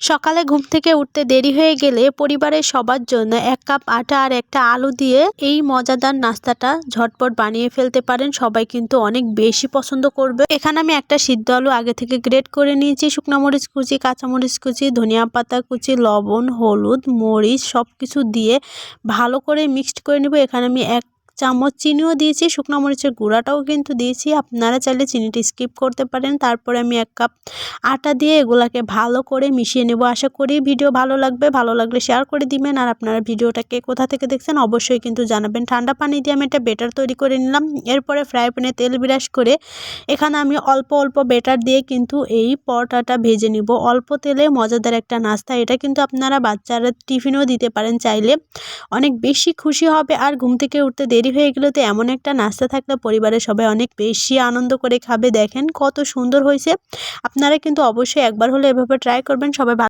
সকালে ঘুম থেকে উঠতে দেরি হয়ে গেলে পরিবারের সবার জন্য ১ কাপ আটা আর একটা আলু দিয়ে এই মজাদার নাস্তাটা ঝটপট বানিয়ে ফেলতে পারেন। সবাই কিন্তু অনেক বেশি পছন্দ করবে। এখানে আমি একটা সিদ্ধ আলু আগে থেকে গ্রেট করে নিয়েছি। শুকনো মরিচ কুচি, কাঁচামরিচ কুচি, ধনিয়া পাতা কুচি, লবণ, হলুদ, মরিচ সবকিছু দিয়ে ভালো করে মিক্সড করে নেব। এখানে আমি ১ চামচ চিনিও দিয়েছি, শুকনো মরিচের গুঁড়াটাও কিন্তু দিয়েছি। আপনারা চাইলে চিনিটা স্কিপ করতে পারেন। তারপরে আমি ১ কাপ আটা দিয়ে এগুলাকে ভালো করে মিশিয়ে নেব। আশা করি ভিডিও ভালো লাগবে। ভালো লাগলে শেয়ার করে দিবেন। আর আপনারা ভিডিওটাকে কোথা থেকে দেখছেন অবশ্যই কিন্তু জানাবেন। ঠান্ডা পানি দিয়ে আমি একটা বেটার তৈরি করে নিলাম। এরপরে ফ্রাই প্যানে তেল ব্রাশ করে এখানে আমি অল্প অল্প বেটার দিয়ে কিন্তু এই পরোটাটা ভেজে নিব। অল্প তেলে মজাদার একটা নাস্তা। এটা কিন্তু আপনারা বাচ্চারা টিফিনেও দিতে পারেন চাইলে। অনেক বেশি খুশি হবে। আর ঘুম থেকে উঠতে দেরি হয়ে গেলে তো এমন একটা নাস্তা থাকলে পরিবারের সবাই অনেক বেশি আনন্দ করে খাবে। দেখেন কত সুন্দর হয়েছে। আপনারা কিন্তু অবশ্যই একবার হলে এভাবে ট্রাই করবেন। সবাই